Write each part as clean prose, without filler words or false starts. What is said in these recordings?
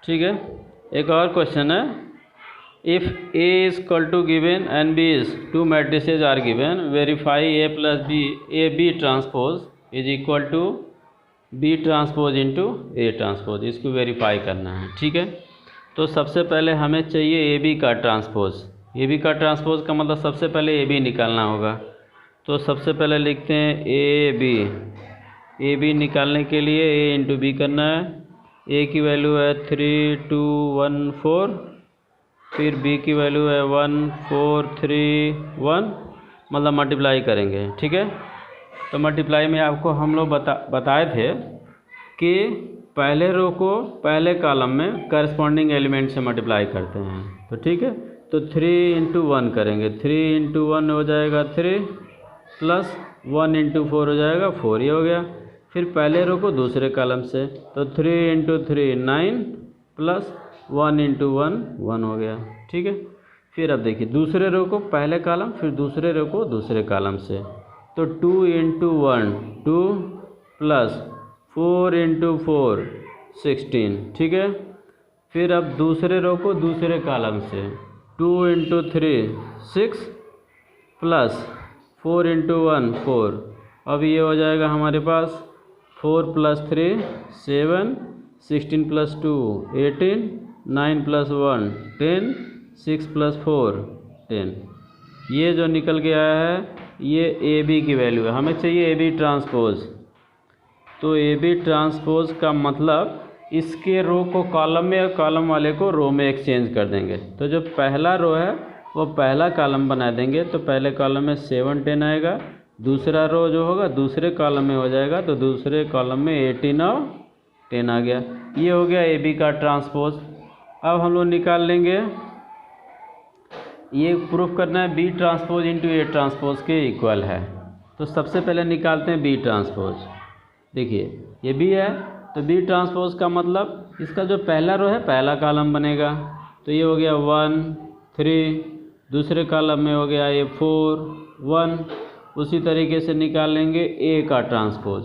ठीक है। एक और क्वेश्चन है, if A is equal to given and B is two matrices are given, verify A plus B A B transpose is equal to B transpose into A transpose. इसको verify करना है। ठीक है, तो सबसे पहले हमें चाहिए AB का ट्रांसपोज। AB का ट्रांसपोज का मतलब सबसे पहले AB निकालना होगा। तो सबसे पहले लिखते हैं AB निकालने के लिए A इंटू B करना है। A की वैल्यू है 3 2 1 4, फिर B की वैल्यू है 1 4 3 1, मतलब मल्टीप्लाई करेंगे। ठीक है, तो मल्टीप्लाई में आपको हम लोग बताए थे कि पहले रो को पहले कॉलम में करस्पॉन्डिंग एलिमेंट से मल्टीप्लाई करते हैं। तो ठीक है, तो 3 इंटू 1 करेंगे, 3 इंटू 1 हो जाएगा 3 प्लस 1 इंटू 4 हो जाएगा 4, ये हो गया। फिर पहले रो को दूसरे कॉलम से, तो 3 इंटू 3 9 प्लस 1 इंटू 1 1 हो गया। ठीक है, फिर अब देखिए दूसरे रो को पहले कॉलम, फिर दूसरे रो को दूसरे कॉलम से, तो 2 इंटू 1 2 प्लस 4 इंटू 4 16। ठीक है, फिर अब दूसरे रो को दूसरे कॉलम से, 2 इंटू 3 6 प्लस 4 इंटू 1 4। अब ये हो जाएगा हमारे पास 4 प्लस 3 7, 16 प्लस 2 18, 9 प्लस 1 10, 6 प्लस 4 10। ये जो निकल के आया है ये AB की वैल्यू है। हमें चाहिए AB ट्रांसपोज। तो AB ट्रांसपोज का मतलब इसके रो को कॉलम में और कॉलम वाले को रो में एक्सचेंज कर देंगे। तो जो पहला रो है वो पहला कॉलम बना देंगे, तो पहले कॉलम में 7 10 आएगा, दूसरा रो जो होगा दूसरे कॉलम में हो जाएगा, तो दूसरे कॉलम में 18 और 10 आ गया। ये हो गया AB का ट्रांसपोज। अब हम लोग निकाल लेंगे, ये प्रूफ करना है B transpose into A transpose के इक्वल है। तो सबसे पहले निकालते हैं B ट्रांसपोज। देखिए ये B है, तो B ट्रांसपोज का मतलब इसका जो पहला रो है पहला कॉलम बनेगा, तो ये हो गया 1 3, दूसरे कॉलम में हो गया ये 4 1। उसी तरीके से निकाल लेंगे A का ट्रांसपोज।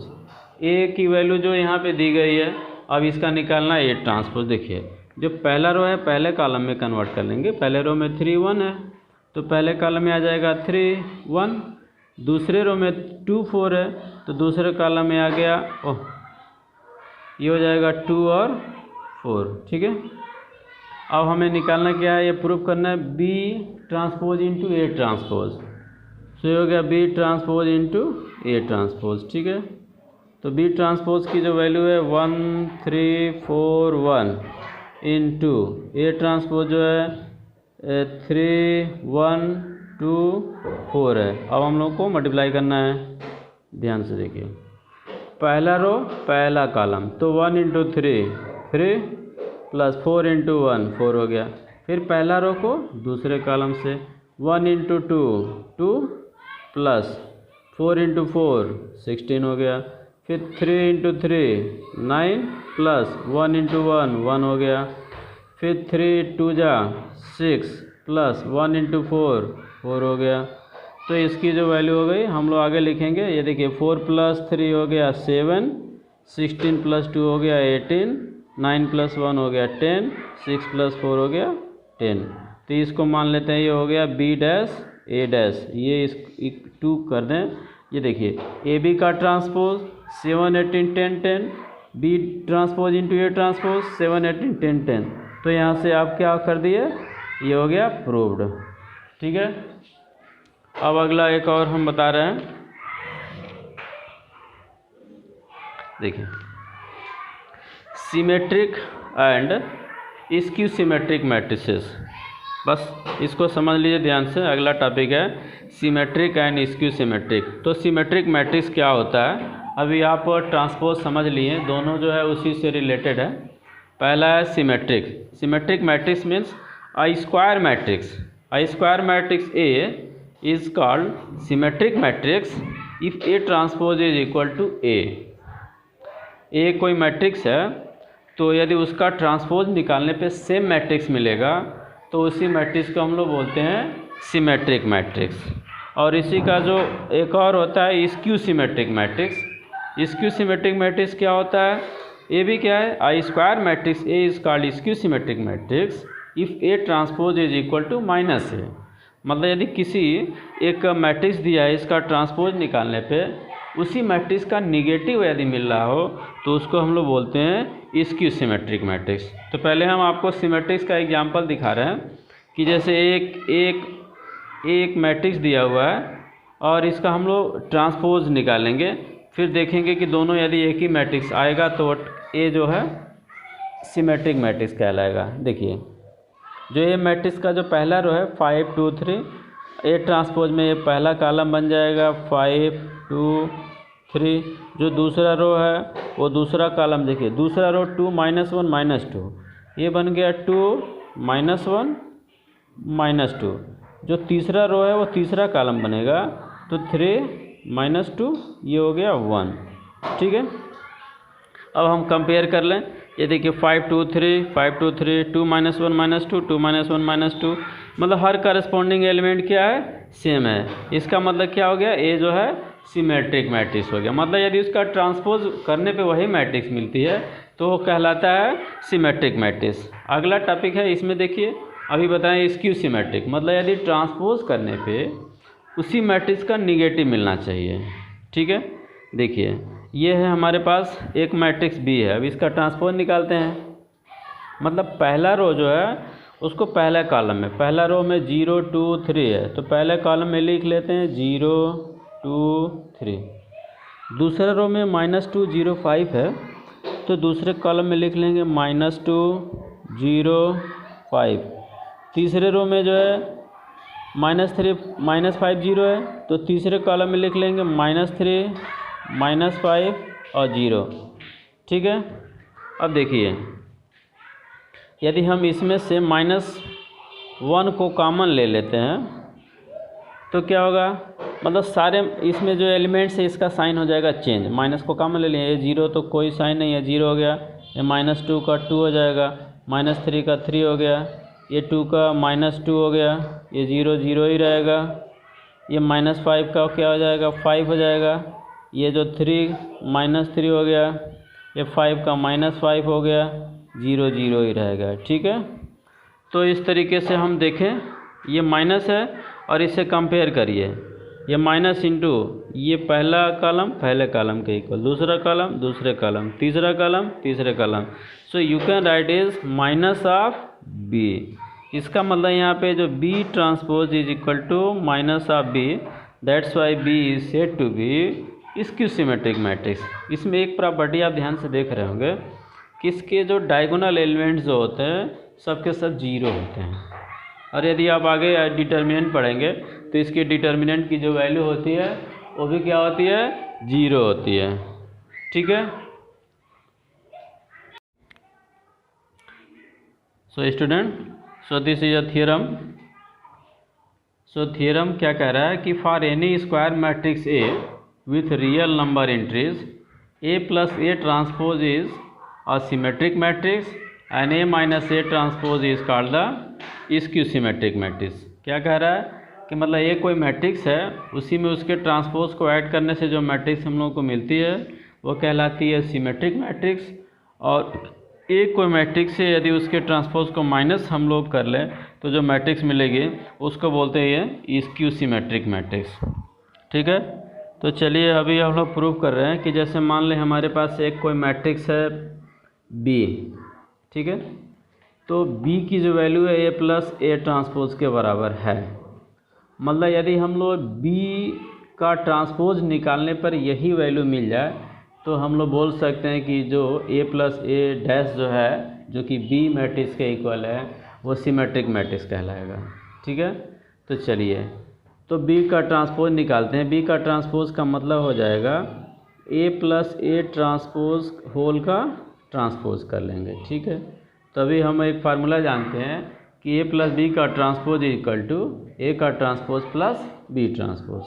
A की वैल्यू जो यहाँ पे दी गई है, अब इसका निकालना है A ट्रांसपोज। देखिए जो पहला रो है पहले कॉलम में कन्वर्ट कर लेंगे, पहले रो में 3 1 है, तो पहले कॉलम में आ जाएगा 3 1, दूसरे रो में 2 4 है, तो दूसरे कॉलम में आ गया ये हो जाएगा 2 और 4। ठीक है, अब हमें निकालना क्या है, ये प्रूफ करना है B transpose into A transpose. तो ये हो गया B transpose into A transpose. ठीक है, तो B ट्रांसपोज की जो वैल्यू है 1 3 4 1 इंटू A ट्रांसपोज जो है 3 1 2 4 है। अब हम लोग को मल्टीप्लाई करना है, ध्यान से देखिए, पहला रो पहला कॉलम, तो 1 इंटू 3 3 प्लस 4 इंटू 1 4 हो गया। फिर पहला रो को दूसरे कॉलम से, 1 इंटू 2 2 प्लस 4 इंटू 4 16 हो गया। फिर 3 इंटू 3 9 प्लस 1 इंटू 1 1 हो गया। फिर 3 2 जा 6 प्लस 1 इंटू 4 4 हो गया। तो इसकी जो वैल्यू हो गई हम लोग आगे लिखेंगे, ये देखिए 4 प्लस 3 हो गया 7, 16 प्लस 2 हो गया 18, 9 प्लस 1 हो गया 10, 6 प्लस 4 हो गया 10। तो इसको मान लेते हैं ये हो गया B डैश A डैश, ये इस 2 कर दें। ये देखिए AB का transpose 7 18 10 10, B transpose into A transpose 7 18 10 10। तो यहाँ से आप क्या कर दिए, ये हो गया प्रूव्ड। ठीक है, अब अगला एक और हम बता रहे हैं। देखिए symmetric and skew symmetric matrices, बस इसको समझ लीजिए ध्यान से। अगला टॉपिक है सिमेट्रिक एंड स्क्यू सिमेट्रिक। तो सिमेट्रिक मैट्रिक्स क्या होता है, अभी आप ट्रांसपोज समझ लिए, दोनों जो है उसी से रिलेटेड है। पहला है symmetric. Symmetric matrix means a square matrix. A square matrix A is called symmetric matrix if A transpose is equal to A। A कोई मैट्रिक्स है, तो यदि उसका ट्रांसपोज निकालने पे सेम मैट्रिक्स मिलेगा तो उसी मैट्रिक्स को हम लोग बोलते हैं सिमेट्रिक मैट्रिक्स। और इसी का जो एक और होता है skew symmetric matrix. Skew symmetric matrix क्या होता है, ए भी क्या है, a square matrix A is called skew symmetric matrix if A transpose is equal to minus A. मतलब यदि किसी एक मैट्रिक्स दिया है, इसका ट्रांसपोज निकालने पे उसी मैट्रिक्स का निगेटिव यदि मिल रहा हो तो उसको हम लोग बोलते हैं स्क्यू सिमेट्रिक मैट्रिक्स। तो पहले हम आपको सिमेट्रिक्स का एग्जांपल दिखा रहे हैं कि जैसे एक मैट्रिक्स दिया हुआ है और इसका हम लोग ट्रांसपोज निकालेंगे, फिर देखेंगे कि दोनों यदि एक ही मैट्रिक्स आएगा तो ए जो है सिमेट्रिक मैट्रिक्स कहलाएगा। देखिए जो ये मैट्रिक्स का जो पहला रो है 5 2 3, ए ट्रांसपोज में ये पहला कॉलम बन जाएगा 5 2 3। जो दूसरा रो है वो दूसरा कॉलम, देखिए दूसरा रो 2 -1 -2, ये बन गया 2 -1 -2। जो तीसरा रो है वो तीसरा कॉलम बनेगा तो 3 -2, ये हो गया 1। ठीक है, अब हम कंपेयर कर लें। ये देखिए 5 2 3 5 2 3 2 -1 -2 2 -1 -2, मतलब हर करस्पॉन्डिंग एलिमेंट क्या है, सेम है। इसका मतलब क्या हो गया, ए जो है सिमेट्रिक मैट्रिक्स हो गया। मतलब यदि उसका ट्रांसपोज करने पे वही मैट्रिक्स मिलती है तो वो कहलाता है सिमेट्रिक मैट्रिक्स। अगला टॉपिक है, इसमें देखिए अभी बताएं स्क्यू सिमेट्रिक, मतलब यदि ट्रांसपोज करने पे उसी मैट्रिक्स का निगेटिव मिलना चाहिए। ठीक है, देखिए ये है हमारे पास एक मैट्रिक्स बी है, अब इसका ट्रांसपोज निकालते हैं। मतलब पहला रो जो है उसको पहला कॉलम में, पहला रो में 0 2 3 है तो पहले कॉलम में लिख लेते हैं 0 2 3। दूसरे रो में -2 0 5 है तो दूसरे कॉलम में लिख लेंगे -2 0 5। तीसरे रो में जो है -3 -5 0 है तो तीसरे कॉलम में लिख लेंगे -3 -5 और 0। ठीक है, अब देखिए यदि हम इसमें से -1 को कॉमन ले लेते हैं तो क्या होगा, मतलब सारे इसमें जो एलिमेंट्स है इसका साइन हो जाएगा चेंज। माइनस को कॉमन ले लिए, ये 0 तो कोई साइन नहीं है, 0 हो गया। ये -2 का 2 हो जाएगा, -3 का 3 हो गया, ये 2 का -2 हो गया, ये 0 0 ही रहेगा। ये -5 का क्या हो जाएगा, 5 हो जाएगा। ये जो 3 -3 हो गया, ये 5 का -5 हो गया, 0 0 ही रहेगा। ठीक है, तो इस तरीके से हम देखें, ये माइनस है और इसे कंपेयर करिए, ये माइनस इंटू ये पहला कॉलम पहले कॉलम के इक्वल, दूसरा कॉलम दूसरे कॉलम, तीसरा कॉलम तीसरे column. So you can write is minus of B. इसका मतलब यहाँ पे जो B transpose is equal to minus of B, that's why B is said to be skew symmetric matrix. इसमें एक प्रॉपर्टी आप ध्यान से देख रहे होंगे कि इसके जो डायगोनल एलिमेंट्स जो होते हैं सबके सब 0 होते हैं। और यदि आप आगे डिटर्मिनेंट पढ़ेंगे तो इसके डिटर्मिनेंट की जो वैल्यू होती है वो भी क्या होती है, 0 होती है। ठीक है, so student, so this is a theorem. So theorem क्या कह रहा है कि for any square matrix A with real number entries A plus A transpose is a symmetric matrix and A minus A transpose is called the skew symmetric matrix. क्या कह रहा है कि मतलब ये कोई मैट्रिक्स है, उसी में उसके ट्रांसपोज को ऐड करने से जो मैट्रिक्स हम लोग को मिलती है वो कहलाती है सिमेट्रिक मैट्रिक्स। और एक कोई मैट्रिक्स है, यदि उसके ट्रांसपोज को माइनस हम लोग कर लें तो जो मैट्रिक्स मिलेगी उसको बोलते हैं ये स्क्यू सिमेट्रिक मैट्रिक्स। ठीक है, तो चलिए अभी हम लोग प्रूव कर रहे हैं कि जैसे मान लें हमारे पास एक कोई मैट्रिक्स है बी। ठीक है, तो बी की जो वैल्यू है ए प्लस ए ट्रांसपोज के बराबर है। मतलब यदि हम लोग बी का ट्रांसपोज निकालने पर यही वैल्यू मिल जाए तो हम लोग बोल सकते हैं कि जो ए प्लस ए डैश जो है, जो कि बी मैट्रिक्स के इक्वल है, वो सिमेट्रिक मैट्रिक्स कहलाएगा। ठीक है, तो चलिए तो बी का ट्रांसपोज निकालते हैं। बी का ट्रांसपोज का मतलब हो जाएगा ए प्लस ए ट्रांसपोज होल का ट्रांसपोज कर लेंगे। ठीक है, तभी हम एक फार्मूला जानते हैं कि ए प्लस बी का ट्रांसपोज इक्वल टू ए का ट्रांसपोज प्लस बी ट्रांसपोज।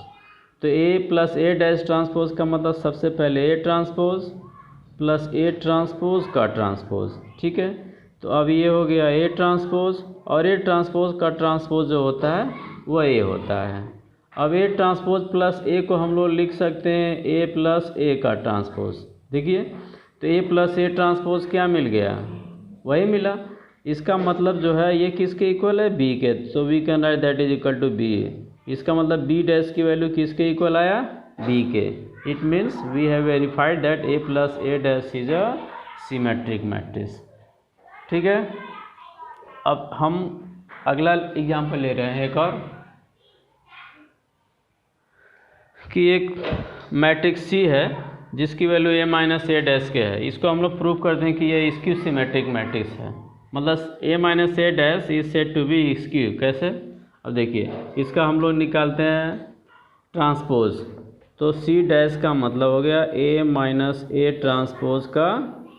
तो ए प्लस ए डैश ट्रांसपोज का मतलब सबसे पहले ए ट्रांसपोज प्लस ए ट्रांसपोज का ट्रांसपोज। ठीक है, तो अब ये हो गया ए ट्रांसपोज, और ए ट्रांसपोज का ट्रांसपोज जो होता है वह ए होता है। अब ए ट्रांसपोज प्लस ए को हम लोग लिख सकते हैं ए प्लस ए का ट्रांसपोज। देखिए तो ए प्लस ए ट्रांसपोज क्या मिल गया, वही मिला। इसका मतलब जो है ये किसके इक्वल है, बी के। So we can write that is equal to B. इसका मतलब बी डैश की वैल्यू किसके इक्वल आया, बी के। It means we have verified that A plus A dash is a symmetric matrix. ठीक है, अब हम अगला एग्जाम्पल ले रहे हैं एक और, कि एक मैट्रिक्स सी है जिसकी value A minus A dash के है। इसको हम लोग प्रूव करते हैं कि ये स्क्यू सिमेट्रिक मैट्रिक्स है। मतलब A minus A dash is said to be skew. कैसे, अब देखिए इसका हम लोग निकालते हैं ट्रांसपोज। तो सी डैश का मतलब हो गया ए माइनस ए ट्रांसपोज का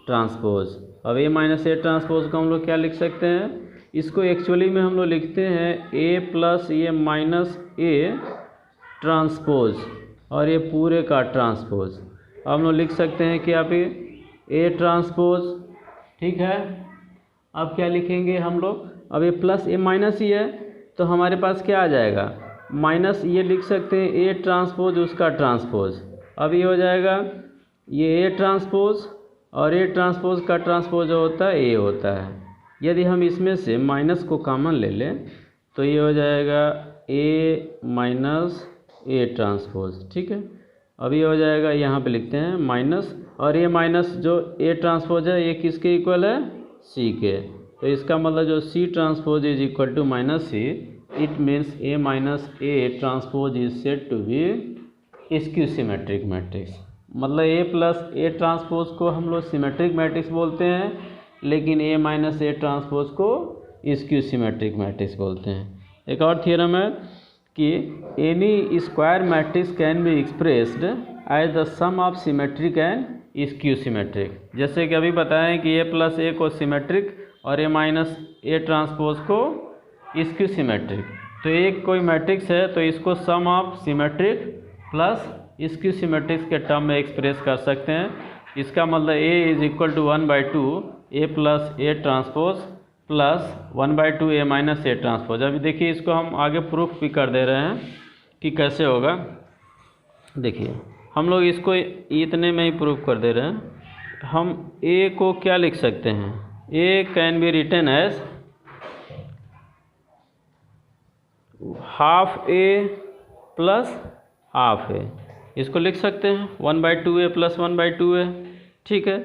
ट्रांसपोज। अब ए माइनस ए ट्रांसपोज को हम लोग क्या लिख सकते हैं, इसको एक्चुअली में हम लोग लिखते हैं A plus A minus A transpose, और ये पूरे का ट्रांसपोज। अब हम लोग लिख सकते हैं कि आप ए ट्रांसपोज। ठीक है, अब क्या लिखेंगे हम लोग, अब ये प्लस ए माइनस ही है तो हमारे पास क्या आ जाएगा, माइनस ये लिख सकते हैं ए ट्रांसपोज उसका ट्रांसपोज। अब ये हो जाएगा ये ए ट्रांसपोज, और ए ट्रांसपोज का ट्रांसपोज जो होता है ए होता है। यदि हम इसमें से माइनस को कॉमन ले लें तो ये हो जाएगा ए माइनस ए ट्रांसपोज। ठीक है, अब ये हो जाएगा, यहाँ पे लिखते हैं माइनस, और ये माइनस जो ए ट्रांसपोज है ये किसके इक्वल है, सी के। तो इसका मतलब जो C transpose is equal to minus C, it means A minus A transpose is said to be skew symmetric matrix. मतलब ए प्लस ए ट्रांसपोज को हम लोग सिमेट्रिक मैट्रिक्स बोलते हैं, लेकिन ए माइनस ए ट्रांसपोज को स्क्यू सिमेट्रिक मैट्रिक्स बोलते हैं। एक और थ्योरम है कि any square matrix can be expressed as the sum of symmetric and skew symmetric. जैसे कि अभी बताएं कि ए प्लस ए को सिमेट्रिक और ए माइनस ए ट्रांसपोज को स्क्यू सिमेट्रिक। तो एक कोई मैट्रिक्स है तो इसको sum of symmetric plus skew symmetrics के टर्म में एक्सप्रेस कर सकते हैं। इसका मतलब A is equal to 1/2 A plus A transpose plus 1/2 A minus A transpose. अभी देखिए इसको हम आगे प्रूफ भी कर दे रहे हैं कि कैसे होगा। देखिए हम लोग इसको इतने में ही प्रूफ कर दे रहे हैं। हम ए को क्या लिख सकते हैं, A can be written as half A plus half A. इसको लिख सकते हैं 1/2 ए प्लस 1/2 ए। ठीक है,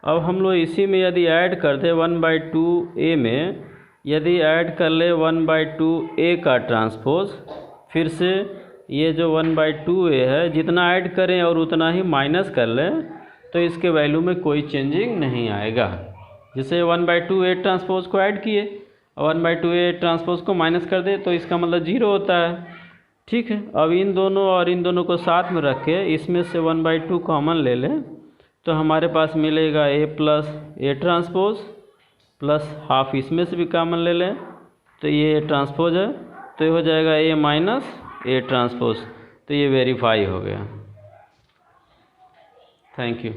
अब हम लोग इसी में यदि ऐड कर दें 1/2 ए में, यदि ऐड कर ले 1/2 ए का ट्रांसपोज, फिर से ये जो 1/2 ए है जितना ऐड करें और उतना ही माइनस कर लें तो इसके वैल्यू में कोई चेंजिंग नहीं आएगा। जैसे 1/2 ए ट्रांसपोज को ऐड किए और 1/2 ए ट्रांसपोज को माइनस कर दे तो इसका मतलब 0 होता है। ठीक है, अब इन दोनों और इन दोनों को साथ में रख के इसमें से 1/2 कॉमन ले लें तो हमारे पास मिलेगा A plus A transpose plus half इसमें से भी कॉमन ले लें तो ये ट्रांसपोज है, तो ये हो जाएगा ए माइनस ए ट्रांसपोज। तो ये वेरीफाई हो गया। Thank you.